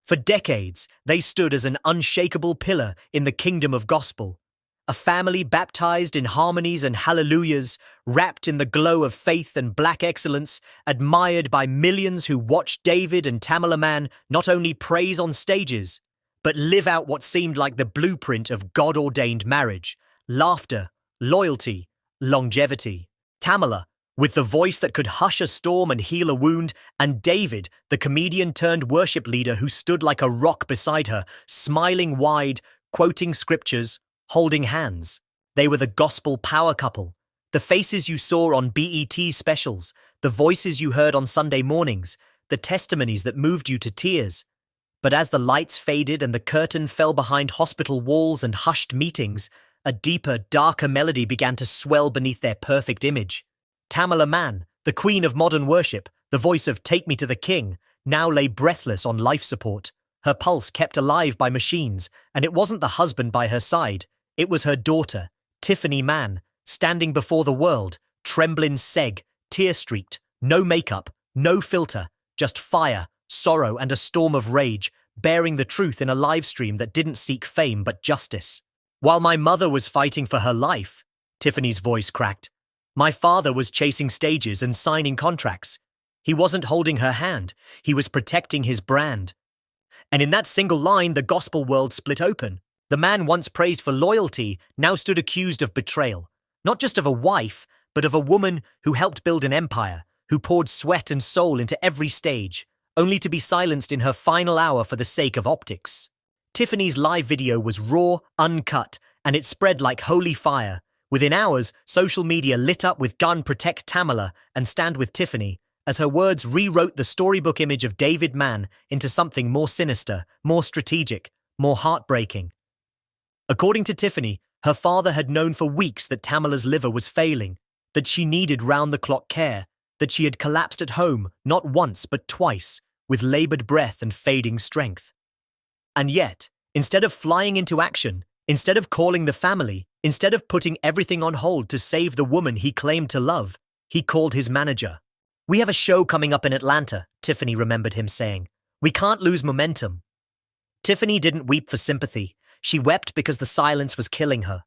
For decades, they stood as an unshakable pillar in the kingdom of gospel, a family baptized in harmonies and hallelujahs, wrapped in the glow of faith and black excellence, admired by millions who watched David and Tamela Mann not only praise on stages, but live out what seemed like the blueprint of God-ordained marriage: laughter, loyalty, longevity. Tamela, with the voice that could hush a storm and heal a wound, and David, the comedian-turned-worship leader who stood like a rock beside her, smiling wide, quoting scriptures, holding hands. They were the gospel power couple, the faces you saw on BET specials, the voices you heard on Sunday mornings, the testimonies that moved you to tears. But as the lights faded and the curtain fell behind hospital walls and hushed meetings, a deeper, darker melody began to swell beneath their perfect image. Tamela Mann, the queen of modern worship, the voice of Take Me to the King, now lay breathless on life support, her pulse kept alive by machines, and it wasn't the husband by her side. It was her daughter, Tiffany Mann, standing before the world, trembling seg, tear-streaked, no makeup, no filter, just fire, sorrow and a storm of rage, bearing the truth in a live stream that didn't seek fame but justice. While my mother was fighting for her life, Tiffany's voice cracked, my father was chasing stages and signing contracts. He wasn't holding her hand, he was protecting his brand. And in that single line, the gospel world split open. The man once praised for loyalty now stood accused of betrayal, not just of a wife, but of a woman who helped build an empire, who poured sweat and soul into every stage, only to be silenced in her final hour for the sake of optics. Tiffany's live video was raw, uncut, and it spread like holy fire. Within hours, social media lit up with "Gun Protect Tamela" and "Stand with Tiffany," as her words rewrote the storybook image of David Mann into something more sinister, more strategic, more heartbreaking. According to Tiffany, her father had known for weeks that Tamela's liver was failing, that she needed round-the-clock care, that she had collapsed at home not once but twice, with labored breath and fading strength. And yet, instead of flying into action, instead of calling the family, instead of putting everything on hold to save the woman he claimed to love, he called his manager. "We have a show coming up in Atlanta," Tiffany remembered him saying. "We can't lose momentum." Tiffany didn't weep for sympathy. She wept because the silence was killing her.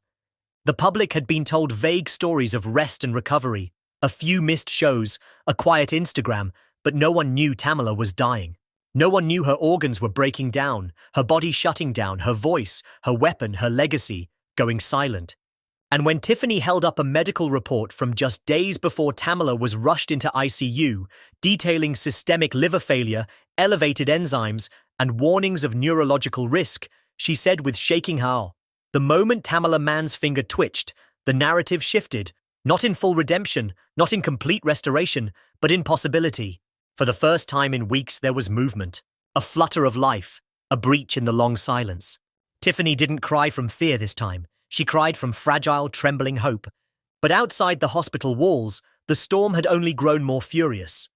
The public had been told vague stories of rest and recovery, a few missed shows, a quiet Instagram, but no one knew Tamela was dying. No one knew her organs were breaking down, her body shutting down, her voice, her weapon, her legacy, going silent. And when Tiffany held up a medical report from just days before Tamela was rushed into ICU, detailing systemic liver failure, elevated enzymes, and warnings of neurological risk, she said with shaking heart, the moment Tamela Mann's finger twitched, the narrative shifted, not in full redemption, not in complete restoration, but in possibility. For the first time in weeks there was movement, a flutter of life, a breach in the long silence. Tiffany didn't cry from fear this time. She cried from fragile, trembling hope. But outside the hospital walls, the storm had only grown more furious.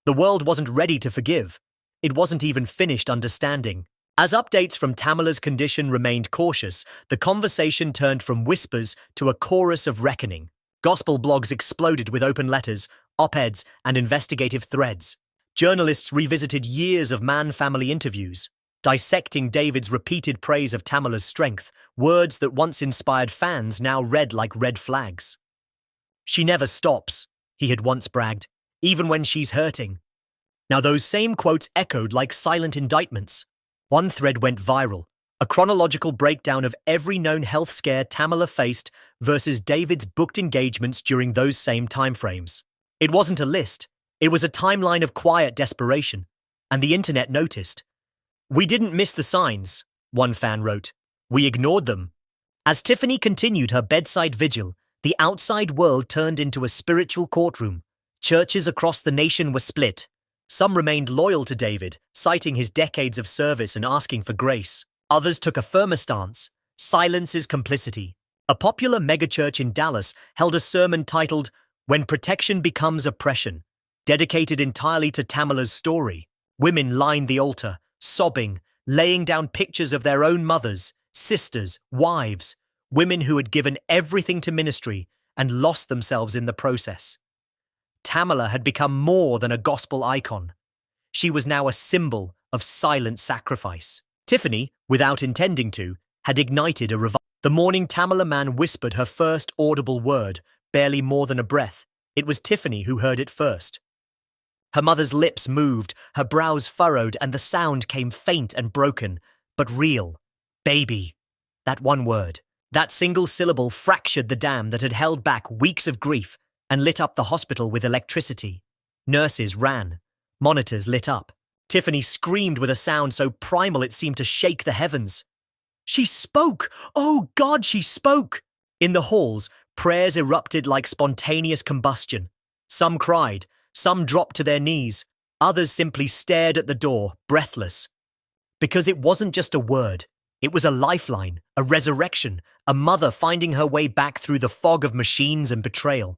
The world wasn't ready to forgive. It wasn't even finished understanding. As updates from Tamela's condition remained cautious, the conversation turned from whispers to a chorus of reckoning. Gospel blogs exploded with open letters, op-eds, and investigative threads. Journalists revisited years of Mann family interviews, dissecting David's repeated praise of Tamela's strength, words that once inspired fans now read like red flags. "She never stops," he had once bragged, "even when she's hurting." Now those same quotes echoed like silent indictments. One thread went viral, a chronological breakdown of every known health scare Tamela faced versus David's booked engagements during those same timeframes. It wasn't a list, it was a timeline of quiet desperation, and the internet noticed. "We didn't miss the signs," one fan wrote. "We ignored them." As Tiffany continued her bedside vigil, the outside world turned into a spiritual courtroom. Churches across the nation were split. Some remained loyal to David, citing his decades of service and asking for grace. Others took a firmer stance. Silence is complicity. A popular megachurch in Dallas held a sermon titled, "When Protection Becomes Oppression," dedicated entirely to Tamela's story. Women lined the altar, sobbing, laying down pictures of their own mothers, sisters, wives, women who had given everything to ministry and lost themselves in the process. Tamela had become more than a gospel icon. She was now a symbol, of silent sacrifice. Tiffany, without intending to, had ignited a revival. The morning Tamela Mann whispered her first audible word, barely more than a breath. It was Tiffany who heard it first. Her mother's lips moved, her brows furrowed, and the sound came faint and broken, but real. Baby. That one word. That single syllable fractured the dam that had held back weeks of grief and lit up the hospital with electricity. Nurses ran. Monitors lit up. Tiffany screamed with a sound so primal it seemed to shake the heavens. She spoke! Oh God, she spoke! In the halls, prayers erupted like spontaneous combustion. Some cried, some dropped to their knees, others simply stared at the door, breathless. Because it wasn't just a word. It was a lifeline, a resurrection, a mother finding her way back through the fog of machines and betrayal.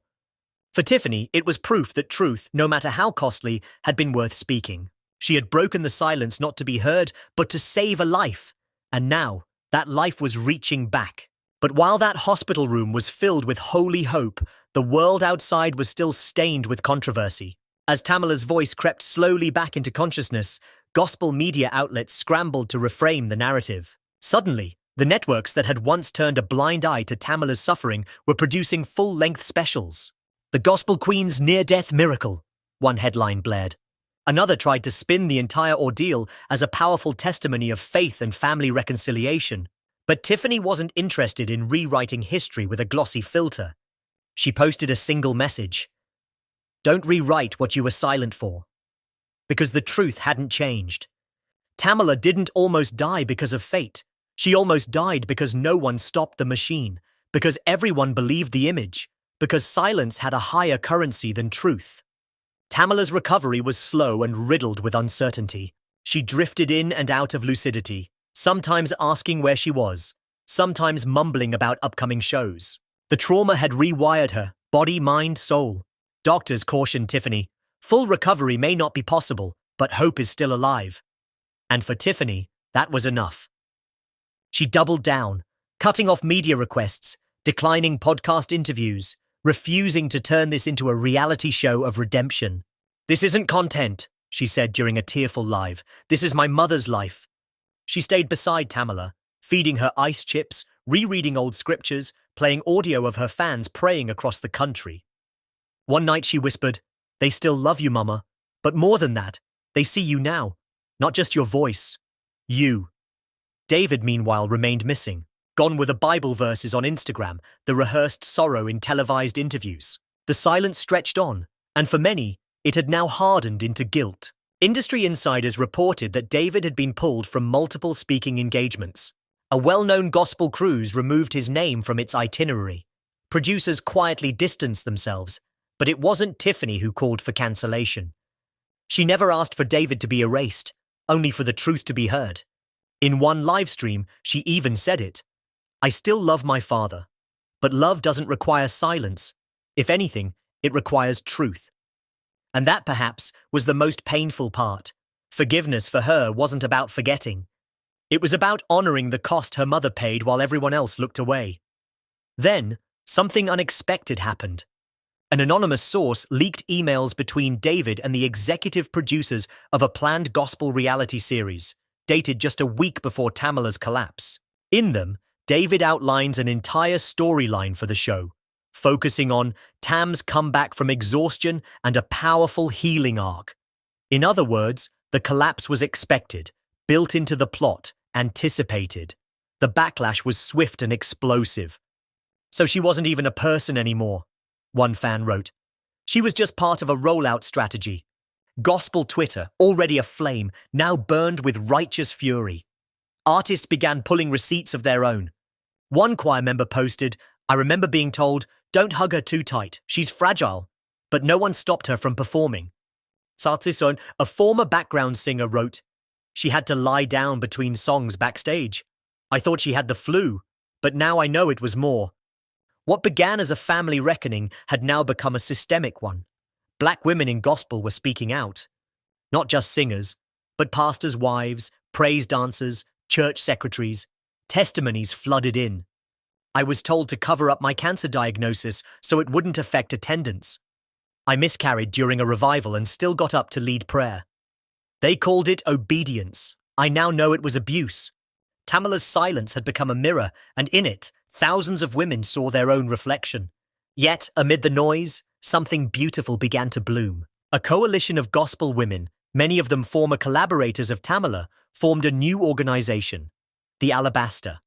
For Tiffany, it was proof that truth, no matter how costly, had been worth speaking. She had broken the silence not to be heard, but to save a life. And now, that life was reaching back. But while that hospital room was filled with holy hope, the world outside was still stained with controversy. As Tamela's voice crept slowly back into consciousness, gospel media outlets scrambled to reframe the narrative. Suddenly, the networks that had once turned a blind eye to Tamela's suffering were producing full-length specials. "The Gospel Queen's near-death miracle," one headline blared. Another tried to spin the entire ordeal as a powerful testimony of faith and family reconciliation. But Tiffany wasn't interested in rewriting history with a glossy filter. She posted a single message. Don't rewrite what you were silent for. Because the truth hadn't changed. Tamela didn't almost die because of fate. She almost died because no one stopped the machine, because everyone believed the image, because silence had a higher currency than truth. Tamela's recovery was slow and riddled with uncertainty. She drifted in and out of lucidity, sometimes asking where she was, sometimes mumbling about upcoming shows. The trauma had rewired her, body, mind, soul. Doctors cautioned Tiffany, full recovery may not be possible, but hope is still alive. And for Tiffany, that was enough. She doubled down, cutting off media requests, declining podcast interviews, refusing to turn this into a reality show of redemption. "This isn't content," she said during a tearful live. "This is my mother's life." She stayed beside Tamela, feeding her ice chips, rereading old scriptures, playing audio of her fans praying across the country. One night she whispered, "They still love you, Mama, but more than that, they see you now, not just your voice. You." David, meanwhile, remained missing, gone were the Bible verses on Instagram, the rehearsed sorrow in televised interviews. The silence stretched on, and for many, it had now hardened into guilt. Industry insiders reported that David had been pulled from multiple speaking engagements. A well-known gospel cruise removed his name from its itinerary. Producers quietly distanced themselves, but it wasn't Tiffany who called for cancellation. She never asked for David to be erased, only for the truth to be heard. In one live stream, she even said it. "I still love my father, but love doesn't require silence. If anything, it requires truth." And that, perhaps, was the most painful part. Forgiveness for her wasn't about forgetting. It was about honoring the cost her mother paid while everyone else looked away. Then, something unexpected happened. An anonymous source leaked emails between David and the executive producers of a planned gospel reality series, dated just a week before Tamela's collapse. In them, David outlines an entire storyline for the show, focusing on Tam's comeback from exhaustion and a powerful healing arc. In other words, the collapse was expected, built into the plot, anticipated. The backlash was swift and explosive. "So she wasn't even a person anymore," one fan wrote. "She was just part of a rollout strategy." Gospel Twitter, already aflame, now burned with righteous fury. Artists began pulling receipts of their own. One choir member posted, "I remember being told, 'Don't hug her too tight, she's fragile,' but no one stopped her from performing." Sartison, a former background singer, wrote, "She had to lie down between songs backstage. I thought she had the flu, but now I know it was more." What began as a family reckoning had now become a systemic one. Black women in gospel were speaking out. Not just singers, but pastors' wives, praise dancers, church secretaries. Testimonies flooded in. "I was told to cover up my cancer diagnosis so it wouldn't affect attendance. I miscarried during a revival and still got up to lead prayer." They called it obedience. I now know it was abuse. Tamela's silence had become a mirror, and in it, thousands of women saw their own reflection. Yet, amid the noise, something beautiful began to bloom. A coalition of gospel women, many of them former collaborators of Tamela, formed a new organization, the Alabaster.